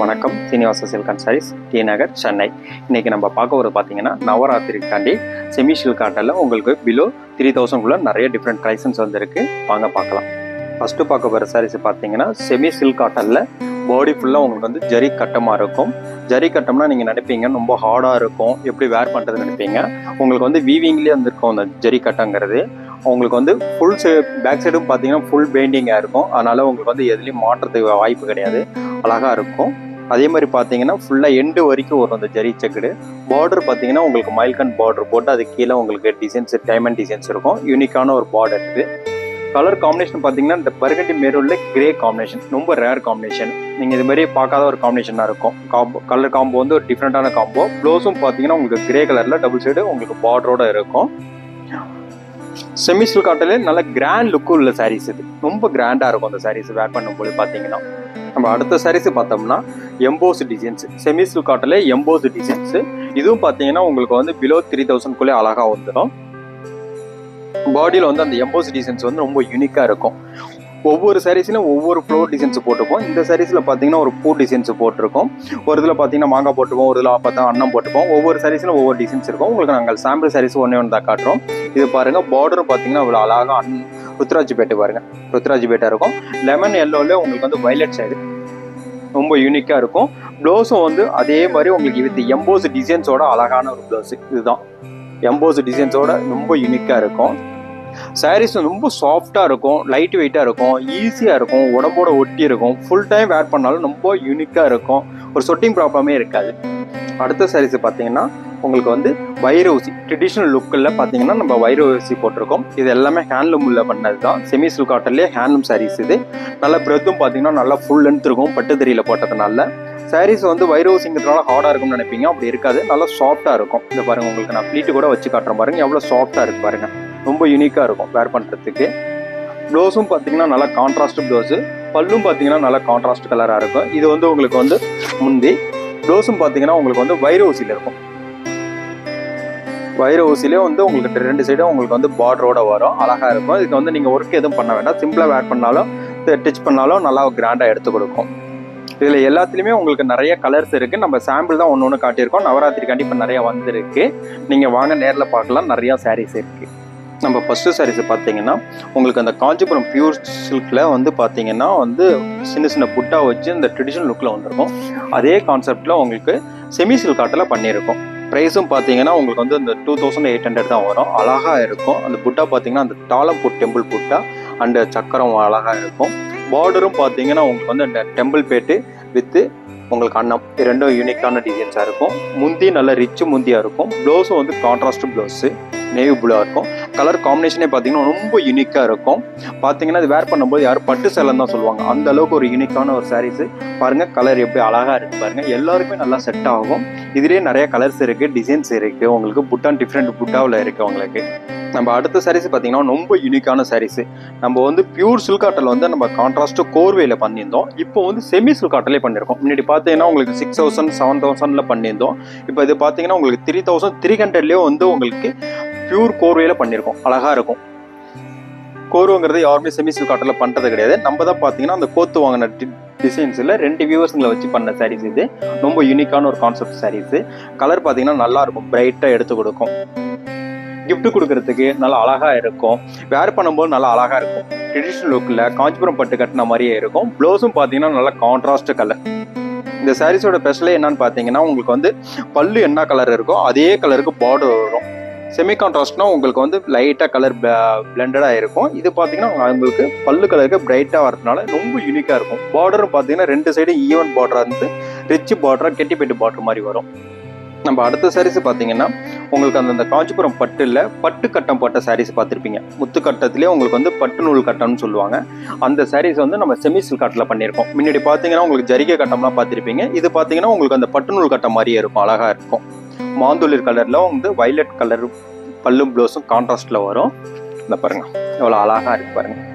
வணக்கம். Srinivasa silk and sarees, T Nagar, Chennai. இன்றைக்கி நம்ம பார்க்க போகிறது பார்த்தீங்கன்னா நவராத்திரிக்காண்டி செமி சில்க் காட்டனில் உங்களுக்கு பிலோ 3000 நிறைய டிஃப்ரெண்ட் கலெக்ஷன்ஸ் வந்துருக்கு. வாங்க பார்க்கலாம். ஃபஸ்ட்டு பார்க்க போகிற சாரீஸ் பார்த்தீங்கன்னா செமி சில்க் காட்டனில் பாடி ஃபுல்லாக உங்களுக்கு வந்து ஜரி கட்டமாக இருக்கும். ஜரி கட்டம்னா நீங்கள் நினைப்பீங்க ரொம்ப ஹார்டாக இருக்கும், எப்படி வேர் பண்ணுறது நினைப்பீங்க. உங்களுக்கு வந்து வீவிங்லேயே வந்துருக்கும் அந்த ஜரி கட்டங்கிறது. உங்களுக்கு வந்து ஃபுல் பேக் சைடும் பார்த்தீங்கன்னா ஃபுல் பெயிண்டிங்காக இருக்கும். அதனால் உங்களுக்கு வந்து எதுலேயும் மாற்றத்துக்கு வாய்ப்பு கிடையாது, அழகாக இருக்கும். அதே மாதிரி பார்த்தீங்கன்னா ஃபுல்லாக எண்டு வரைக்கும் வரும் அந்த ஜரி செக்குடு. பார்டர் பார்த்தீங்கன்னா உங்களுக்கு மைல்கன் பார்டர் போட்டு அது கீழே உங்களுக்கு டிசைன்ஸ் டைமண்ட் டிசைன்ஸ் இருக்கும். யூனிக்கான ஒரு பார்டர் இருக்குது. கலர் காம்பினேஷன் பார்த்தீங்கன்னா இந்த பர்கண்டி மெரூனில் கிரே காம்பினேஷன் ரொம்ப ரேர் காம்பினேஷன். நீங்கள் இது மாதிரி பார்க்காத ஒரு காம்பினேஷனாக இருக்கும். கலர் காம்போ வந்து ஒரு டிஃப்ரெண்ட்டான காம்போ. ப்ளவுஸும் பார்த்தீங்கன்னா உங்களுக்கு கிரே கலரில் டபுள் சைடு உங்களுக்கு பார்டரோட இருக்கும். செமி சில்க் காட்டன்ல நல்ல கிராண்ட் லுக்கு உள்ள சாரீஸ். இது ரொம்ப கிராண்டாக இருக்கும் அந்த சாரீஸ் வேர் பண்ணும்போது. பார்த்தீங்கன்னா நம்ம அடுத்த சாரீஸ் பார்த்தோம்னா எம்போஸ் டிசைன்ஸ். செமி சில்க் காட்டன்ல எம்போஸ் டிசைன்ஸ். இதுவும் பார்த்தீங்கன்னா உங்களுக்கு வந்து பிலோ 3000 அழகாக வந்துடும். பாடியில் வந்து அந்த எம்போஸ் டிசைன்ஸ் வந்து ரொம்ப யூனிக்காக இருக்கும். ஒவ்வொரு சாரீஸ்லையும் ஒவ்வொரு ஃப்ளோர் டிசைன்ஸ் போட்டுப்போம். இந்த சாரீஸில் பார்த்தீங்கன்னா ஒரு பூ டிசைன்ஸ் போட்டிருக்கோம். ஒரு இதில் பார்த்தீங்கன்னா மாங்காய் போட்டுப்போம், ஒரு இதில் பார்த்தா அன்னம் போட்டுப்போம். ஒவ்வொரு சாரீஸ்லையும் ஒவ்வொரு டிசைன்ஸ் இருக்கும். உங்களுக்கு நாங்கள் சாம்பிள் சாரீஸ் ஒன்று தான் காட்டுறோம். இது பாருங்கள், பார்டரும் பார்த்தீங்கன்னா இவ்வளோ அழகாக ருத்ராஜ் பேட்டு பாருங்கள், ருத்ராஜ் பேட்டாக இருக்கும். லெமன் எல்லோவில் உங்களுக்கு வந்து வயலட் சைடு ரொம்ப யூனிக்காக இருக்கும். ப்ளவுஸும் வந்து அதே மாதிரி உங்களுக்கு வித் எம்போஸ் டிசைன்ஸோட அழகான ஒரு ப்ளவுஸு. இதுதான் எம்போஸ் டிசைன்ஸோட ரொம்ப யூனிக்காக இருக்கும். சாரீஸ் ரொம்ப சாஃப்டாக இருக்கும், லைட் வெயிட்டாக இருக்கும், ஈஸியாக இருக்கும், உடம்போட ஒட்டி இருக்கும். ஃபுல் டைம் வேர் பண்ணாலும் ரொம்ப யூனிக்காக இருக்கும். ஒரு சொட்டிங் ப்ராப்ளமே இருக்காது. அடுத்த சாரீஸ் பார்த்தீங்கன்னா உங்களுக்கு வந்து வைர ஊசி ட்ரெடிஷ்னல் லுக்கில் பார்த்தீங்கன்னா நம்ம வைர ஊசி போட்டிருக்கோம். இது எல்லாமே ஹேண்ட்லூமில் பண்ணது தான். செமி சில்க் காட்டன்லேயே ஹேண்ட்லூம் சாரீஸ். இது நல்ல பிரெத்தும் பார்த்தீங்கன்னா நல்லா ஃபுல் லென்த் இருக்கும் பட்டு தறியில் போட்டதுனால. சாரீஸ் வந்து வைர ஊசிங்கிறதுனால ஹார்டாக இருக்கும்னு நினைப்பீங்க, அப்படி இருக்காது. நல்லா சாஃப்டாக இருக்கும். இந்த பாருங்கள், உங்களுக்கு நான் ப்ளீட்டு கூட வச்சு காட்டுறேன் பாருங்கள், எவ்வளோ சாஃப்டாக இருக்குது பாருங்கள். ரொம்ப யூனிக்காக இருக்கும் வேர் பண்ணுறதுக்கு. ப்ளவுஸும் பார்த்தீங்கன்னா நல்லா கான்ட்ராஸ்ட் ப்ளவுஸு. பல்லும் பார்த்தீங்கன்னா நல்லா கான்ட்ராஸ்ட் கலராக இருக்கும். இது வந்து உங்களுக்கு வந்து முந்தி. ப்ளவுஸும் பார்த்தீங்கன்னா உங்களுக்கு வந்து வைர ஊசியில் இருக்கும். வைர ஊசிலே வந்து உங்களுக்கு 2 சைடும் உங்களுக்கு வந்து பார்டரோட வரும், அழகாக இருக்கும். இதுக்கு வந்து நீங்கள் ஒர்க் எதுவும் பண்ண வேண்டாம், சிம்பிளாக வேர் பண்ணாலும் டிச் பண்ணாலும் நல்லா கிராண்டாக எடுத்து கொடுக்கும். இதில் எல்லாத்துலேயுமே உங்களுக்கு நிறைய கலர்ஸ் இருக்குது. நம்ம சாம்பிள் தான் ஒன்று காட்டியிருக்கோம். நவராத்திரிக்காண்டி இப்போ நிறையா வந்துருக்கு. நீங்கள் வாங்க நேரில் பார்க்கலாம், நிறையா சாரீஸ் இருக்குது. நம்ம ஃபஸ்ட்டு சாரீஸ் பார்த்தீங்கன்னா உங்களுக்கு அந்த காஞ்சிபுரம் பியூர் சில்கில் வந்து பார்த்தீங்கன்னா வந்து சின்ன சின்ன புட்டா வச்சு இந்த ட்ரெடிஷ்னல் லுக்கில் வந்திருக்கும். அதே கான்செப்டில் உங்களுக்கு செமி சில்க் காட்டில் பண்ணியிருக்கோம். ப்ரைஸும் பார்த்தீங்கன்னா உங்களுக்கு வந்து இந்த 2800 தான் வரும். அழகாக இருக்கும். அந்த புட்டா பார்த்தீங்கன்னா அந்த தாளம்பூட் டெம்பிள் புட்டா அண்டு சக்கரம் அழகாக இருக்கும். பார்டரும் பார்த்தீங்கன்னா உங்களுக்கு வந்து அந்த டெம்பிள் பேட்டு வித்து உங்களுக்கு அன்னம் ரெண்டும் யூனிக்கான டிசைன்ஸாக இருக்கும். முந்தி நல்ல ரிச்சு முந்தியாக இருக்கும். ப்ளவுஸும் வந்து கான்ட்ராஸ்ட் ப்ளவுஸு நேவி ப்ளூவாக இருக்கும். கலர் காம்பினேஷனே பார்த்தீங்கன்னா ரொம்ப யூனிக்காக இருக்கும். பார்த்தீங்கன்னா இது வேர் பண்ணும்போது யாரும் பட்டு சேலம் தான் சொல்லுவாங்க, அந்த அளவுக்கு ஒரு யூனிக்கான ஒரு சாரீஸு. பாருங்கள் கலர் எப்படி அழகாக இருக்குது பாருங்கள், எல்லாருக்குமே நல்லா செட் ஆகும். இதுலேயே நிறைய கலர்ஸ் இருக்குது, டிசைன்ஸ் இருக்குது. உங்களுக்கு புட்டான் டிஃப்ரெண்ட் புட்டாவில் இருக்குது உங்களுக்கு. நம்ம அடுத்த சாரீஸ் பார்த்தீங்கன்னா ரொம்ப யூனிக்கான சாரீஸு. நம்ம வந்து பியூர் சில்க் காட்டில் வந்து நம்ம கான்ட்ராஸ்ட்டு கோர்வேயில் பண்ணியிருந்தோம். இப்போ வந்து செமி சில்க் காட்டிலே பண்ணியிருக்கோம். முன்னாடி பார்த்தீங்கன்னா உங்களுக்கு 6000 7000 பண்ணியிருந்தோம். இப்போ இது பார்த்தீங்கன்னா உங்களுக்கு 3300 வந்து உங்களுக்கு பியூர் கோர்வேயில் பண்ணியிருக்கோம். அழகாக இருக்கும். கோர்வைங்கிறது யாருமே செமி சில்க் காட்டில் பண்ணுறது கிடையாது. நம்ம தான் பார்த்தீங்கன்னா அந்த கோத்து வாங்கின டிசைன்ஸில் 2 வியூவர்ஸுங்களை வச்சு பண்ண சாரீஸ். இது ரொம்ப யூனிக்கான ஒரு கான்செப்ட் சாரீஸு. கலர் பார்த்தீங்கன்னா நல்லாயிருக்கும், பிரைட்டாக எடுத்து கொடுக்கும். கிஃப்ட் கொடுக்கறதுக்கு நல்லா அழகாக இருக்கும். வேர் பண்ணும்போது நல்லா அழகாக இருக்கும். ட்ரெடிஷ்னல் லுக்கில் காஞ்சிபுரம் பட்டு கட்டின மாதிரியே இருக்கும். ப்ளவுஸும் பார்த்தீங்கன்னா நல்லா கான்ட்ராஸ்ட் கலர். இந்த சாரீஸோட ஸ்பெஷலே என்னன்னு பார்த்தீங்கன்னா உங்களுக்கு வந்து பல்லு என்ன கலர் இருக்கோ அதே கலருக்கு பார்டர் வரும். செமி கான்ட்ராஸ்ட்னா உங்களுக்கு வந்து லைட்டாக கலர் பிளெண்டடாக இருக்கும். இது பார்த்தீங்கன்னா உங்களுக்கு பல்லு கலருக்கு பிரைட்டாக வரதுனால ரொம்ப யூனிக்காக இருக்கும். பார்டரும் பார்த்தீங்கன்னா 2 சைடும் ஈவன் பார்டராக இருந்து ரிச் பார்டராக கெட்டிப்பேட்டு பார்டர் மாதிரி வரும். நம்ம அடுத்த சாரீஸ் பார்த்தீங்கன்னா உங்களுக்கு அந்த காஞ்சிபுரம் பட்டில் பட்டு கட்டம் போட்ட சாரீஸ் பார்த்துருப்பீங்க. முத்து கட்டத்திலே உங்களுக்கு வந்து பட்டு நூல் கட்டம்னு சொல்லுவாங்க. அந்த சாரீஸ் வந்து நம்ம செமி சில்க் காட்டில் பண்ணியிருக்கோம். முன்னாடி பார்த்தீங்கன்னா உங்களுக்கு ஜரிகை கட்டம்லாம் பார்த்துருப்பீங்க. இது பார்த்தீங்கன்னா உங்களுக்கு அந்த பட்டு நூல் கட்டம் மாதிரியே இருக்கும், அழகாக இருக்கும். மாந்துளிர் கலரில் வந்து வயலட் கலர் பல்லும் ப்ளவுஸும் கான்ட்ராஸ்டில் வரும். இந்த பாருங்கள் எவ்வளோ அழகாக இருக்குது பாருங்கள்.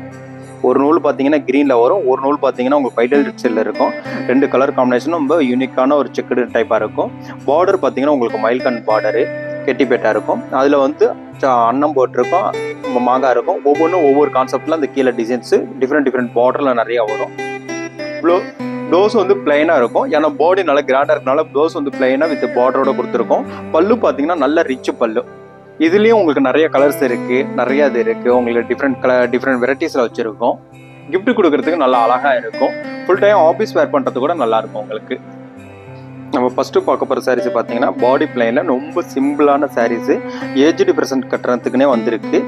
ஒரு நூல் பார்த்தீங்கன்னா க்ரீனில் வரும், ஒரு நூல் பார்த்தீங்கன்னா உங்களுக்கு வைடல் ரிச்சில் இருக்கும். 2 கலர் காம்பினேஷனும் ரொம்ப யூனிக்கான ஒரு செக்குடு டைப்பாக இருக்கும். பார்டர் பார்த்தீங்கன்னா உங்களுக்கு மைல்கன் பார்டரு கெட்டிப்பேட்டாக இருக்கும். அதில் வந்து அன்னம் போட்டிருக்கும், மாங்காய் இருக்கும். ஒவ்வொன்றும் ஒவ்வொரு கான்செப்டில் அந்த கீழே டிசைன்ஸு டிஃப்ரெண்ட் பார்டரில் நிறையா வரும். ப்ளவுஸ் வந்து பிளைனாக இருக்கும். ஏன்னா பாடி நல்லா கிராண்டாக இருக்கனால ப்ளவுஸ் வந்து பிளைனாக வித் பார்டரோட கொடுத்துருக்கோம். பல்லு பார்த்தீங்கன்னா நல்ல ரிச் பல்லு. இதுலேயும் உங்களுக்கு நிறைய கலர்ஸ் இருக்குது, நிறைய இது இருக்குது. உங்களுக்கு டிஃப்ரெண்ட் வெரைட்டிஸில் வச்சுருக்கோம். கிஃப்ட் கொடுக்கறதுக்கு நல்லா அழகாக இருக்கும். ஃபுல் டைம் ஆஃபீஸ் வேர் பண்ணுறது கூட நல்லாயிருக்கும் உங்களுக்கு. நம்ம ஃபஸ்ட்டு பார்க்க போகிற சாரீஸ் பார்த்தீங்கன்னா பாடி பிளைனில் ரொம்ப சிம்பிளான சாரீஸு. ஏஜ்டு பர்சன்ட் கட்டுறதுக்குனே வந்திருக்கு.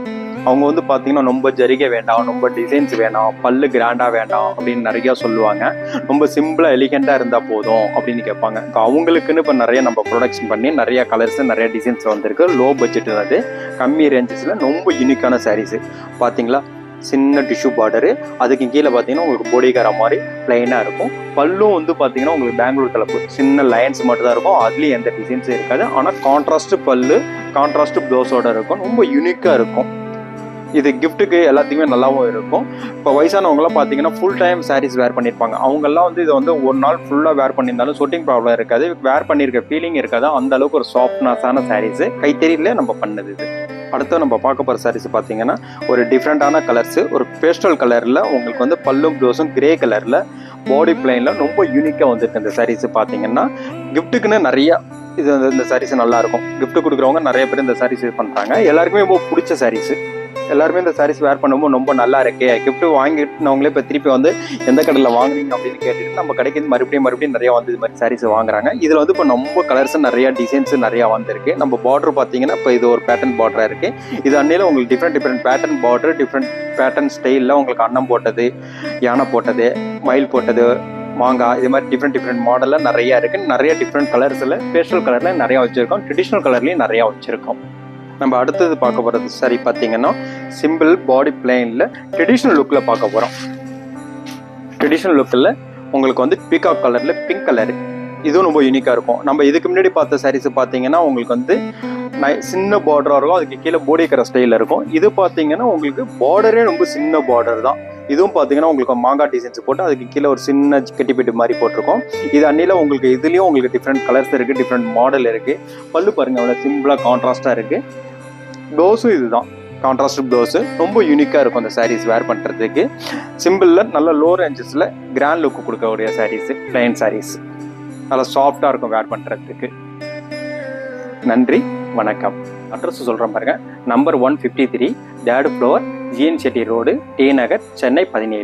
அவங்க வந்து பார்த்தீங்கன்னா ரொம்ப ஜரிகை வேண்டாம், ரொம்ப டிசைன்ஸ் வேணாம், பல்லு கிராண்டாக வேண்டாம் அப்படின்னு நிறையா சொல்லுவாங்க. ரொம்ப சிம்பிளாக எலிகெண்ட்டாக இருந்தால் போதும் அப்படின்னு கேட்பாங்க. அவங்களுக்குன்னு இப்போ நிறைய நம்ம ப்ரொடக்ஷன் பண்ணி நிறைய கலர்ஸு நிறைய டிசைன்ஸில் வந்திருக்கு. லோ பட்ஜெட்டு, அது கம்மி ரேஞ்சஸில் ரொம்ப யூனிக்கான சாரீஸு. பார்த்தீங்களா, சின்ன டிஷ்யூ பார்டரு, அதுக்கு கீழே பார்த்தீங்கன்னா உங்களுக்கு பொடிகார மாதிரி பிளைனாக இருக்கும். பல்லும் வந்து பார்த்தீங்கன்னா உங்களுக்கு பெங்களூர் தலைப்பு சின்ன லைன்ஸ் மட்டும் தான் இருக்கும். அதுலேயும் எந்த டிசைன்ஸும் இருக்காது. ஆனால் கான்ட்ராஸ்ட் பல்லு, கான்ட்ராஸ்ட் ப்ளவுஸோட இருக்கும். ரொம்ப யூனிக்காக இருக்கும். இது கிஃப்ட்டுக்கு எல்லாத்துக்குமே நல்லாவும் இருக்கும். இப்போ வயசானவங்களாம் பார்த்தீங்கன்னா ஃபுல் டைம் சாரீஸ் வேர் பண்ணியிருப்பாங்க. அவங்கெல்லாம் வந்து இதை வந்து ஒரு நாள் ஃபுல்லாக வேர் பண்ணியிருந்தாலும் ஷூட்டிங் ப்ராப்ளம் இருக்காது, வேர் பண்ணியிருக்க ஃபீலிங் இருக்காது. அந்த அளவுக்கு ஒரு சாஃப்ட்னஸான சாரீஸு கைத்தறியிலே நம்ம பண்ணது இது. அடுத்து நம்ம பார்க்க போகிற சாரீஸ் பார்த்தீங்கன்னா ஒரு டிஃப்ரெண்ட்டான கலர்ஸு, ஒரு பேஸ்டல் கலரில் உங்களுக்கு வந்து பல்லும் ப்ளவுஸும் கிரே கலரில் பாடி பிளைனில் ரொம்ப யூனிக்காக வந்துருக்கு. இந்த சாரீஸு பார்த்தீங்கன்னா கிஃப்ட்டுக்குன்னு நிறையா இந்த சாரீஸ் நல்லாயிருக்கும். கிஃப்ட்டு கொடுக்குறவங்க நிறைய பேர் இந்த சாரீஸ் இது பண்ணுறாங்க. எல்லாருக்குமே ரொம்ப பிடிச்ச சாரீஸு. எல்லாருமே இந்த சாரீஸ் வேர் பண்ணும்போது ரொம்ப நல்லா இருக்கே, கிஃப்ட் வாங்கிட்டுனவங்களே இப்போ திருப்பி வந்து எந்த கடையில் வாங்குறீங்க அப்படின்னு கேட்டுட்டு நம்ம கடைக்கு மறுபடியும் நிறையா வந்து இது மாதிரி சாரீஸ் வாங்குறாங்க. இதில் வந்து இப்போ ரொம்ப கலர்ஸ் நிறையா டிசைன்ஸ் நிறையா வந்திருக்கு. நம்ம பார்டர் பார்த்தீங்கன்னா இப்போ இது ஒரு பேட்டர்ன் பார்டராக இருக்குது. இது அன்னையில் உங்களுக்கு different pattern border, different pattern ஸ்டைலில் உங்களுக்கு அன்னம் போட்டது, யானை போட்டது, மயில் போட்டது, மாங்காய், இது மாதிரி டிஃப்ரெண்ட் மாடலில் நிறையா இருக்குது. நிறைய டிஃப்ரெண்ட் கலர்ஸில் பேஸ்டல் கலரில் நிறையா வச்சுருக்கோம். ட்ரெடிஷ்னல் கலர்லேயும் நிறையா வச்சுருக்கோம். நம்ம அடுத்தது பார்க்க போகிறது சரி பார்த்தீங்கன்னா சிம்பிள் பாடி பிளைனில் ட்ரெடிஷ்னல் லுக்கில் பார்க்க போகிறோம். ட்ரெடிஷ்னல் லுக்கில் உங்களுக்கு வந்து பீகாக் கலரில் பிங்க் கலரு, இதுவும் ரொம்ப யூனிக்காக இருக்கும். நம்ம இதுக்கு முன்னாடி பார்த்த சாரீஸ் பார்த்தீங்கன்னா உங்களுக்கு வந்து சின்ன பார்டராக இருக்கும், அதுக்கு கீழே போடிக்கிற ஸ்டைலில் இருக்கும். இது பார்த்தீங்கன்னா உங்களுக்கு பார்டரே ரொம்ப சின்ன பார்டர் தான். இதுவும் பார்த்தீங்கன்னா உங்களுக்கு மாங்காய் டிசைன்ஸ் போட்டு அதுக்கு கீழே ஒரு சின்ன கட்டிப்பிட்டு மாதிரி போட்டிருக்கோம். இது அன்னியில் உங்களுக்கு இதுலேயும் உங்களுக்கு டிஃப்ரெண்ட் கலர்ஸ் இருக்குது, டிஃப்ரெண்ட் மாடல் இருக்குது. பல்லு பாருங்கள் அவ்வளோ சிம்பிளாக கான்ட்ராஸ்ட்டாக இருக்குது. ப்ளவுஸும் இதுதான் கான்ட்ராஸ்ட் ப்ளவுஸு. ரொம்ப யூனிக்காக இருக்கும் அந்த சாரீஸ் வேர் பண்ணுறதுக்கு. சிம்பிளில் நல்ல லோ ரேஞ்சஸில் கிராண்ட் லுக்கு கொடுக்கக்கூடிய சாரீஸு, பிளைன் சாரீஸ் நல்லா சாஃப்டாக இருக்கும் வேர் பண்ணுறதுக்கு. நன்றி, வணக்கம். அட்ரஸ் சொல்கிறேன் பாருங்கள். Number 153, 3rd floor, GN Chetty road, T Nagar, Chennai 17.